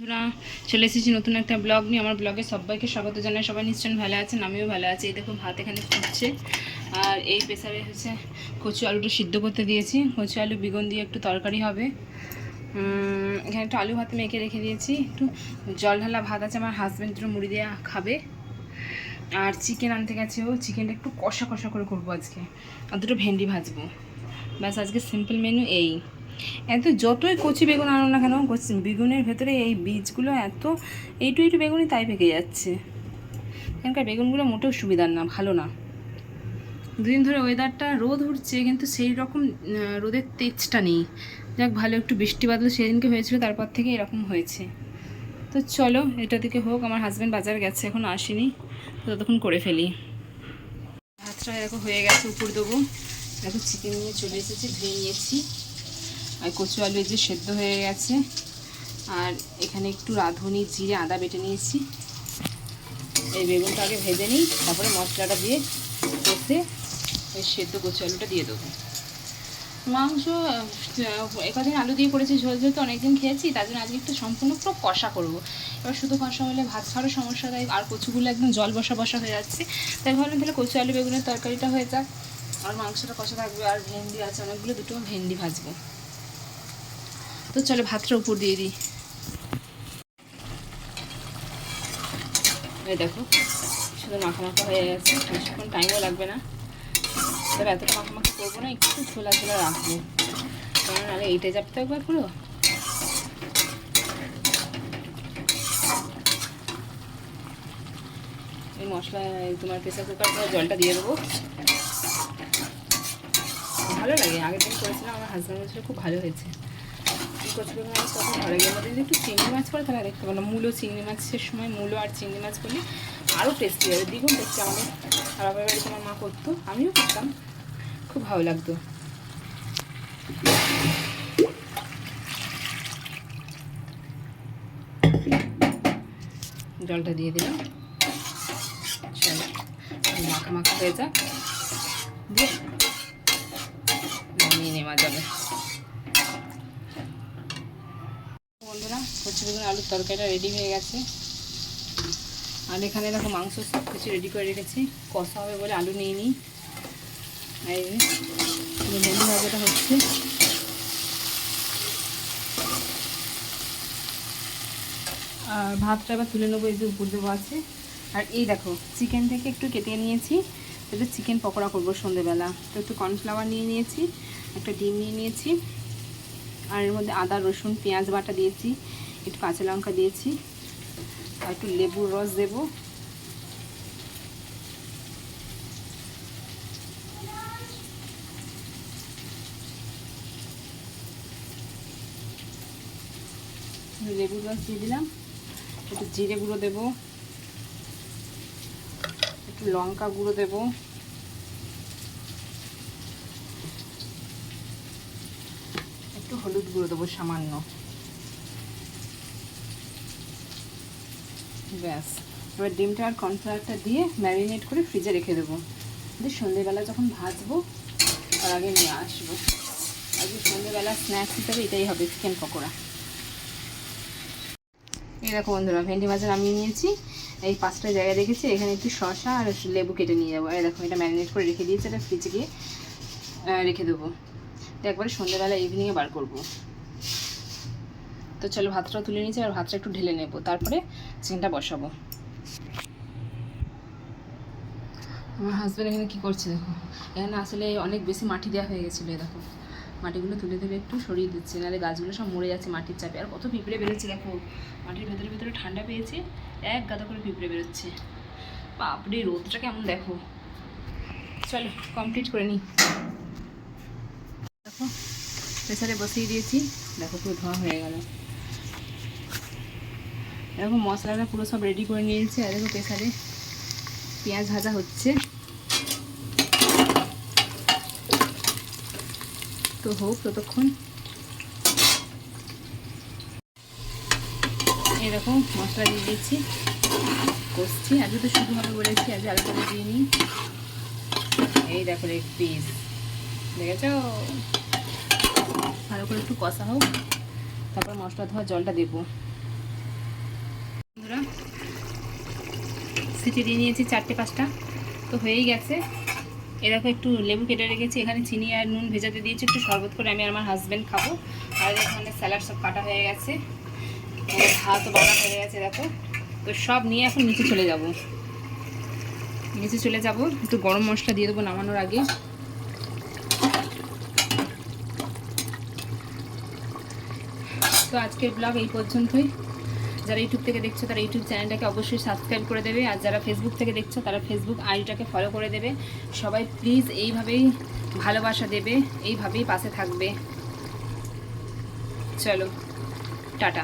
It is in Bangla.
বন্ধুরা, চলে এসেছি নতুন একটা ব্লগ নিয়ে। আমার ব্লগে সবাইকে স্বাগত জানাই। সবাই নিশ্চয়ই ভালো আছেন, আমিও ভালো আছি। এই দেখো ভাত এখানে ফুটছে, আর এই প্রেসারে হচ্ছে কচু আলুটা সিদ্ধ করতে দিয়েছি। কচু আলু বেগুন দিয়ে একটু তরকারি হবে। এখানে একটু আলু ভাত মেখে রেখে দিয়েছি। একটু জল ঢালা ভাত আছে, আমার হাজব্যান্ড একটু মুড়ি দিয়ে খাবে। আর চিকেন আনতে গেছে, ও চিকেনটা একটু কষা কষা করে করবো আজকে। আর দুটো ভেন্ডি ভাজবো। ব্যাস, আজকে সিম্পল মেনু এই। এত যতই কচি বেগুন আনো না কেন, বেগুনের ভেতরে এই বীজগুলো এত এইটু বেগুনই তাই পেকে যাচ্ছে। এখানকার বেগুনগুলো মোটেও সুবিধার না, ভালো না। দুদিন ধরে ওয়েদারটা রোদ উঠছে, কিন্তু সেই রকম রোদের তেজটা নেই। যাক ভালো, একটু বৃষ্টি বাদল সেদিনকে হয়েছিল, তারপর থেকে এরকম হয়েছে। তো চলো, এটা থেকে হোক। আমার হাজব্যান্ড বাজার গেছে, এখন আসেনি, তো ততক্ষণ করে ফেলি। ভাতটা দেখো হয়ে গেছে, উপর দেবো। দেখো চিকেন নিয়ে চলে এসেছি, ধুয়ে নিয়েছি। আর কচু আলু যে সেদ্ধ হয়ে গেছে। আর এখানে একটু রাঁধুনি, জিরে, আদা বেটে নিয়েছি। এই বেগুনটা আগে ভেজে নিই, তারপরে মশলাটা দিয়ে কষে ওই সেদ্ধ কচু আলুটা দিয়ে দেবো। মাংস একদিন আলু দিয়ে করেছি, ঝোল ঝোল তো অনেকদিন খেয়েছি, তার জন্য আজকে একটু সম্পূর্ণ পুরো কষা করবো। এবার শুধু কষা হলে ভাত খাওয়ারও সমস্যা, তাই আর কচুগুলো একদম জল বসা বসা হয়ে যাচ্ছে। তাই ভাবলাম তাহলে কচু আলু বেগুনের তরকারিটা হয়ে যাক, আর মাংসটা কষা থাকবে। আর ভেন্ডি আছে অনেকগুলো, দুটো ভেন্ডি ভাজবো। তো চলো ভাতটা উপর দিয়ে দিই। এই দেখো শুধু মাখা মাখা হয়ে গেছে, বেশিক্ষণ টাইমও লাগবে না। তবে এতটা মাখামাখি করবো না, একটু ঝোলা ঝোলা রাখবো, কারণ নাহলে এইটা যাবে একবার পুরো। এই মশলা তোমার প্রেসার কুকারে জলটা দিয়ে দেবো। ভালো লাগে, আগের দিন করেছিলাম, আমার হাজব্যান্ড বলছিল খুব ভালো হয়েছে। কচু বেগুন মাছ তখন ভালো লাগে। আমাদের যদি একটু চিংড়ি মাছ করে তাহলে দেখতে পেলাম, মূলো চিংড়ি মাছের সময় মূলো আর চিংড়ি মাছ করলে আরও টেস্টি হবে, দ্বিগুণ টেস্টি। আমাদের আর বাবার বাড়িতে আমার মা করতো, আমিও করতাম, খুব ভালো লাগতো। জলটা দিয়ে দিলাম, চলো মাখা মাখা হয়ে যাক, দিয়ে নামিয়ে নেওয়া যাবে। বন্ধুরা, কচু বেগুন আলুর তরকারিটা রেডি হয়ে গেছে। আর এখানে দেখো মাংস সব কিছু রেডি করে রেখেছি, কষা হবে বলে আলু নিয়ে নিই। এই ভেন্ডি ভাজাটা হচ্ছে। আর ভাতটা এবার তুলে নেবো, এই যে উপর দেবো আছে। আর এই দেখো চিকেন থেকে একটু কেটে নিয়েছি, এটা চিকেন পকোড়া করবো সন্ধেবেলা। তো একটু কর্নফ্লাওয়ার নিয়ে নিয়েছি, একটা ডিম নিয়ে নিয়েছি, আর এর মধ্যে আদা রসুন পেঁয়াজ বাটা দিয়েছি, একটু কাঁচা লঙ্কা দিয়েছি, আর একটু লেবুর রস দেবো। লেবুর রস দিয়ে দিলাম, একটু জিরে গুঁড়ো দেবো, একটু লঙ্কা গুঁড়ো দেবো, একটু হলুদ গুঁড়ো দেবো সামান্য। ব্যাস, এবার ডিমটা আর কর্নফ্লাওয়ারটা দিয়ে ম্যারিনেট করে ফ্রিজে রেখে দেবো। দিয়ে সন্ধ্যেবেলা যখন ভাজবো তার আগে নিয়ে আসবো। আজকে সন্ধ্যেবেলা স্ন্যাক্স হিসাবে এটাই হবে, চিকেন পকোড়া। এই দেখো বন্ধুরা, ভেন্ডি ভাজা নামিয়ে নিয়েছি। এই 5টা জায়গায় রেখেছি, এখানে একটু শসা আর লেবু কেটে নিয়ে যাবো। এই দেখো এটা ম্যারিনেট করে রেখে দিয়েছি, এটা ফ্রিজে গিয়ে রেখে দেবো। তো একবারে সন্ধ্যেবেলা ইভিনিংয়ে বার করবো। তো চলো ভাতটা তুলে নিয়েছি, আর ভাতটা একটু ঢেলে নেবো, তারপরে চিকেনটা বসাবো। আমার হাজব্যান্ড এখানে কী করছে দেখো, এখানে আসলে অনেক বেশি মাটি দেওয়া হয়ে গেছিলো। দেখো মাটিগুলো তুলে তুলে একটু সরিয়ে দিচ্ছে, নাহলে গাছগুলো সব মরে যাচ্ছে মাটির চাপে। আর কত পিঁপড়ে বেরোচ্ছে দেখো, মাটির ভেতরে ভেতরে ঠান্ডা পেয়েছে, এক গাদা করে পিঁপড়ে বেরোচ্ছে। বাপরে রোদটা কেমন দেখো। চলো কমপ্লিট করে নিই। দেখো প্রেসারে বসিয়ে দিয়েছি, দেখো পুরো ধোঁয়া হয়ে গেল। এরকম মশলাটা পুরো সব রেডি করে নিয়েছি। আর দেখো প্রেসারে পেঁয়াজ ভাজা হচ্ছে, তো হোক ততক্ষণ। এরকম মশলা দিয়ে দিচ্ছি, কষছি। আজকে তো শুধু হবে বলেছি, আজ আলাদা করে দিয়ে নিই। এই দেখো লেগ পিস, দেখেছ? ভালো করে একটু কষা হোক, তারপর মশলা ধোয়া জলটা দেবো। সিটি দিয়ে নিয়েছি 4-5টা, তো হয়েই গেছে। এরকম একটু লেবু কেটে রেখেছি, এখানে চিনি আর নুন ভেজাতে দিয়েছি একটু শরবত করে, আমি আর আমার হাজব্যান্ড খাবো। আর এখানে স্যালাড সব কাটা হয়ে গেছে, ভাতও বানা হয়ে গেছে দেখো। তো সব নিয়ে এখন নিচে চলে যাব, একটু গরম মশলা দিয়ে দেবো নামানোর আগে। তো আজকের ব্লগ এই পর্যন্তই। যারা ইউটিউব থেকে দেখছো তারা ইউটিউব চ্যানেলটাকে অবশ্যই সাবস্ক্রাইব করে দেবে, আর যারা ফেসবুক থেকে দেখছো তারা ফেসবুক আইডিটাকে ফলো করে দেবে। সবাই প্লিজ এইভাবেই ভালোবাসা দেবে, এইভাবেই পাশে থাকবে। চলো টাটা।